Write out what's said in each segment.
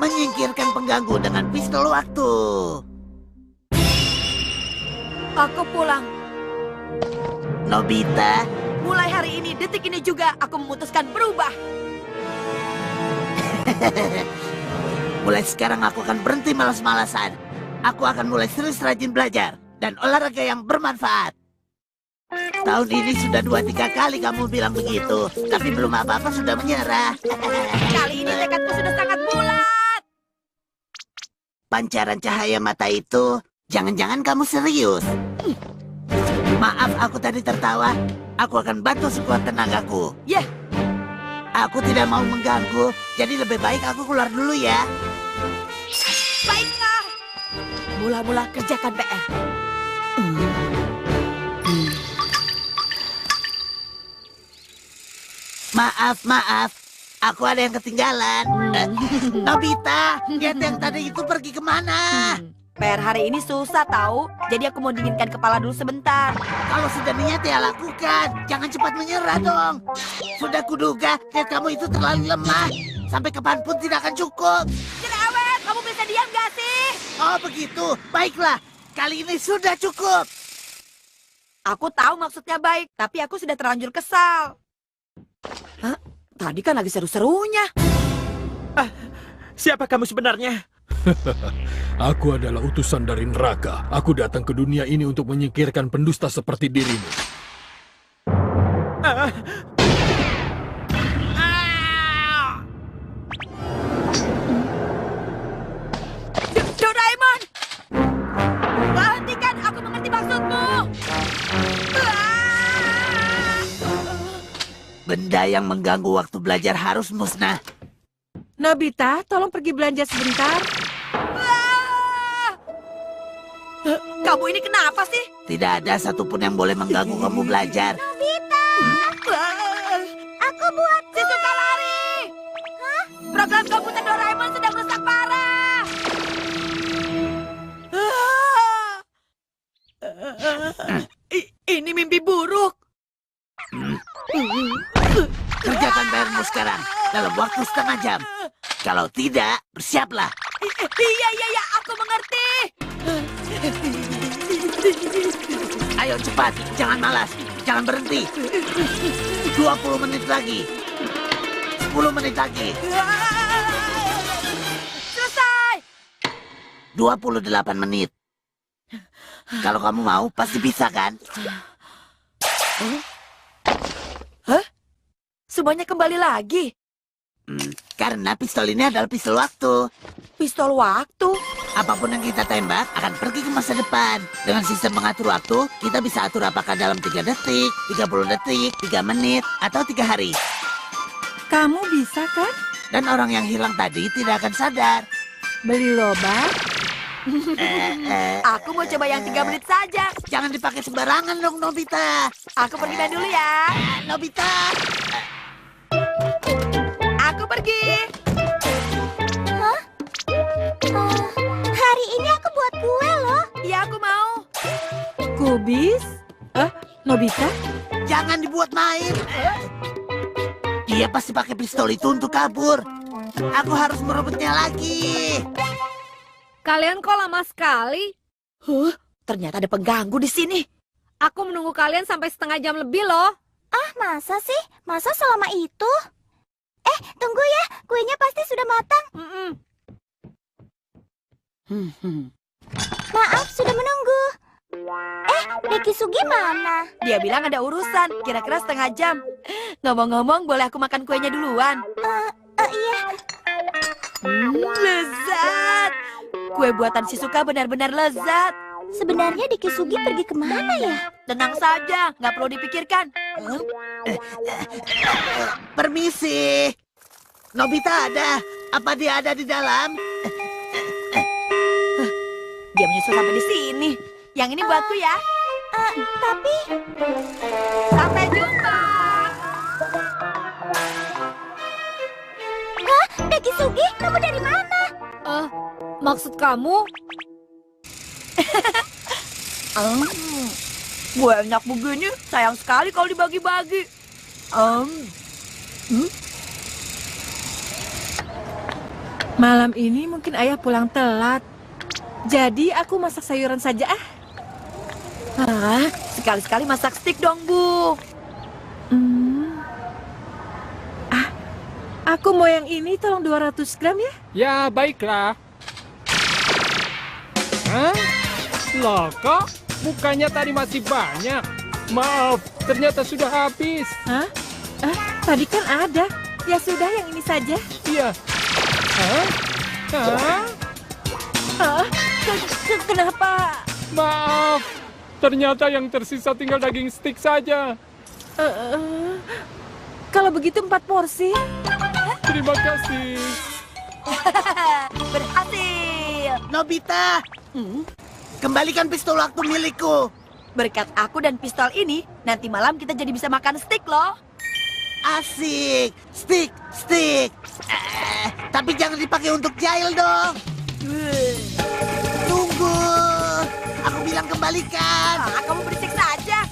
Menyingkirkan pengganggu dengan pistol waktu. Aku pulang. Nobita, Mulai hari ini, detik ini juga, aku memutuskan berubah. mulai sekarang aku akan berhenti malas-malasan. Aku akan mulai serius rajin belajar dan olahraga yang bermanfaat. Tahun ini sudah 2-3 kali kamu bilang begitu, tapi belum apa-apa sudah menyerah. Kali ini tekadku sudah sangat bulat. Pancaran cahaya mata itu, jangan-jangan kamu serius. Maaf aku tadi tertawa, aku akan bantu sekuat tenagaku. Yeh, Aku tidak mau mengganggu, jadi lebih baik aku keluar dulu ya. baiklah. Mula-mula kerjakan PR. Maaf, aku ada yang ketinggalan. Nobita, lihat yang tadi itu pergi kemana? PR hari ini susah tahu, jadi aku mau dinginkan kepala dulu sebentar. Kalau sudah niat ya lakukan, jangan cepat menyerah dong. Sudah kuduga, lihat kamu itu terlalu lemah. Sampai kapanpun tidak akan cukup. Cerewet, kamu bisa diam gak sih? Oh begitu, baiklah. Kali ini sudah cukup. Aku tahu maksudnya baik, tapi aku sudah terlanjur kesal. Hah? Tadi kan lagi seru-serunya. Siapa kamu sebenarnya? Aku adalah utusan dari neraka. Aku datang ke dunia ini untuk menyingkirkan pendusta seperti dirimu. Doraemon! Hentikan, aku mengerti maksudmu. Benda yang mengganggu waktu belajar harus musnah. Nobita, tolong pergi belanja sebentar. Kamu ini kenapa sih? Tidak ada satupun yang boleh mengganggu kamu belajar. Aku buat Shizuka lari. Hah? Program komputer Doraemon sedang rusak parah. Ini mimpi buruk. Kerjakan PR-mu sekarang, dalam waktu setengah jam. Kalau tidak, bersiaplah. Iya, aku mengerti. Ayo cepat, jangan malas, jangan berhenti. 20 menit lagi. 10 menit lagi. Selesai. 28 menit. Kalau kamu mau, pasti bisa kan? Hah? Semuanya kembali lagi. Karena pistol ini adalah pistol waktu. Pistol waktu. Apapun yang kita tembak akan pergi ke masa depan. Dengan sistem mengatur waktu, kita bisa atur apakah dalam 3 detik, 30 detik, 3 menit, atau 3 hari. Kamu bisa kan? Dan orang yang hilang tadi tidak akan sadar. Beli lobak? Aku mau coba yang 3 menit saja. Jangan dipakai sembarangan dong, Nobita. Aku pergi dulu ya. Nobita. Aku pergi. Hari ini aku buat kue loh. Ya, aku mau. Kubis? Nobita? Jangan dibuat main. Dia pasti pakai pistol itu untuk kabur. Aku harus merebutnya lagi. Kalian kok lama sekali? Ternyata ada pengganggu di sini. Aku menunggu kalian sampai setengah jam lebih loh. Ah, masa sih? Masa selama itu? Tunggu ya. Kuenya pasti sudah matang. Maaf, sudah menunggu. Dekisugi mana? Dia bilang ada urusan, kira-kira setengah jam. Ngomong-ngomong, boleh aku makan kuenya duluan? Iya. Lezat. Kue buatan Shizuka benar-benar lezat. Sebenarnya Dekisugi pergi kemana ya? Tenang saja, nggak perlu dipikirkan. Permisi. Nobita ada. Apa dia ada di dalam? Dia menyusul sampai di sini. Yang ini buatku ya. Tapi... Sampai jumpa. Hah? Dekisugi, kamu dari mana? Maksud kamu? Banyak begini, sayang sekali kalau dibagi-bagi. Malam ini mungkin ayah pulang telat. Jadi aku masak sayuran saja ah. Sekali-sekali masak stik dong, Bu. Aku mau yang ini tolong 200 gram ya. Ya, baiklah. Hah? Loh, kok bukannya tadi masih banyak? Maaf, ternyata sudah habis. Hah? Tadi kan ada. Ya sudah, yang ini saja. Iya. Hah? Hah? Kenapa? Maaf, ternyata yang tersisa tinggal daging stik saja. Kalau begitu 4 porsi. Terima kasih. Berhasil. Nobita, kembalikan pistol waktu milikku. Berkat aku dan pistol ini, nanti malam kita jadi bisa makan stik loh. Asik, stick. Tapi jangan dipakai untuk jahil dong. Tunggu, aku bilang kembalikan. Kamu berisik saja.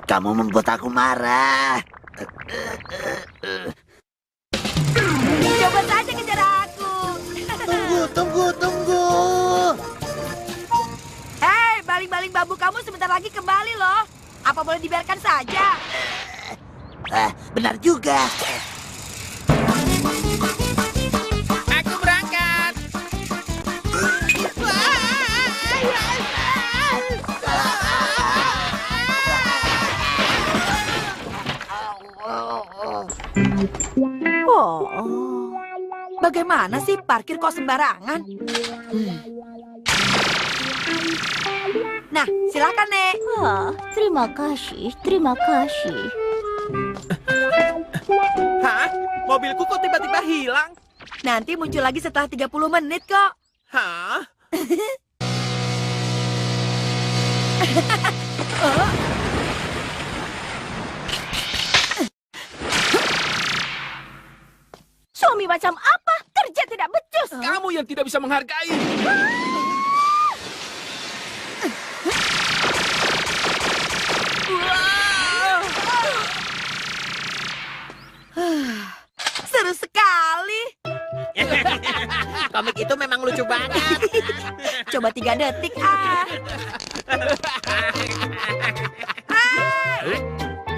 Kamu membuat aku marah. Coba saja kejar aku. Tunggu. Hei, baling-baling bambu kamu sebentar lagi kembali loh. Apa boleh dibiarkan saja? Benar juga. Aku berangkat. Oh, bagaimana sih parkir kok sembarangan? Nah, silakan, Nek. Terima kasih. Hah? Mobilku kok tiba-tiba hilang? Nanti muncul lagi setelah 30 menit kok. Hah? Suami macam apa? Kerja tidak becus. Kamu yang tidak bisa menghargai. Seru sekali. Komik itu memang lucu banget. Coba 3 detik,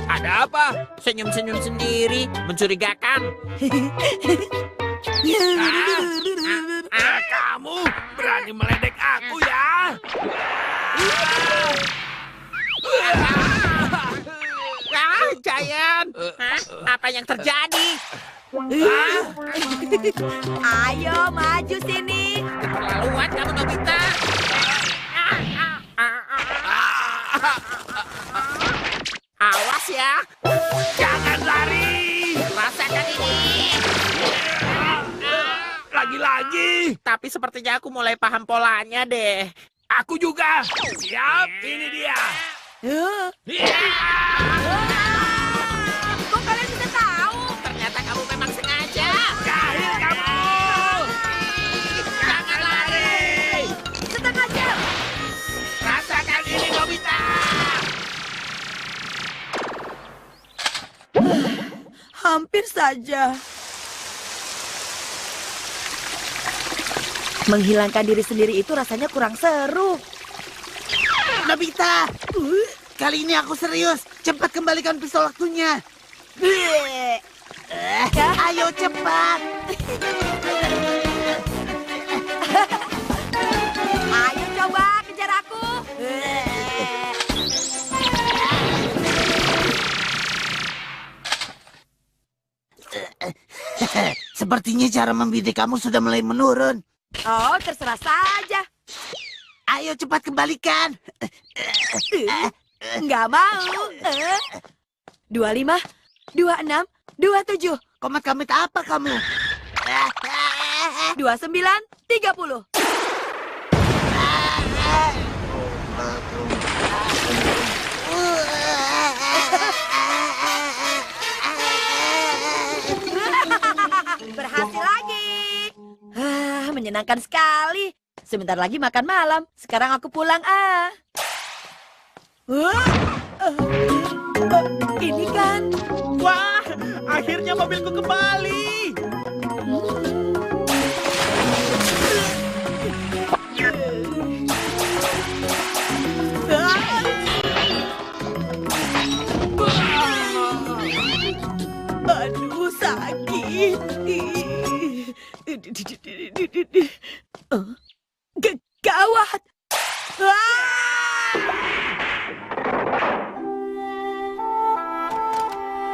Ada apa? Senyum-senyum sendiri, mencurigakan. Kamu berani meledek aku ya? Giant, apa yang terjadi? Ayo, maju sini. Keterlaluan kamu, Nobita. Awas ya. Jangan lari. Rasakan ini. Lagi-lagi. Tapi sepertinya aku mulai paham polanya deh. Aku juga. Siap, ini dia. Kok kalian sudah tahu? Ternyata kamu memang sengaja. Jahil kamu. Jangan lari. Setengah jam. Rasakan ini, Nobita. Hampir saja. Menghilangkan diri sendiri itu rasanya kurang seru. Nobita, kali ini aku serius. Cepat kembalikan pistol waktunya. Ayo cepat. Ayo coba kejar aku. Sepertinya cara membidik kamu sudah mulai menurun. Oh, terserah saja. Ayo cepat kembalikan. Nggak mau. 25, 26, 27, Komat-kamit apa kamu? 29, 30. Berhasil lagi. Menyenangkan sekali. Sebentar lagi makan malam. Sekarang aku pulang, Ini kan. Wah, akhirnya mobilku kembali. Aduh, sakit. Gawat.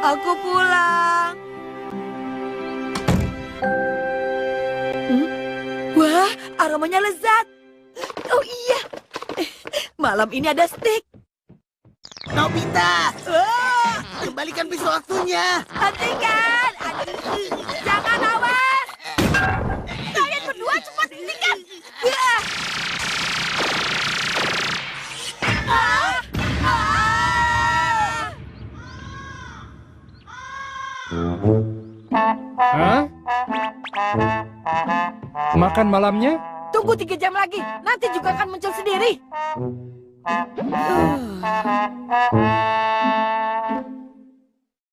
Aku pulang. Wah, aromanya lezat. Oh iya, malam ini ada steak. Nobita, kembalikan pisau waktunya. Hentikan! Jangan, awas! Kalian berdua cepat hentikan! Hah? Makan malamnya? Tunggu 3 jam lagi, nanti juga akan muncul sendiri.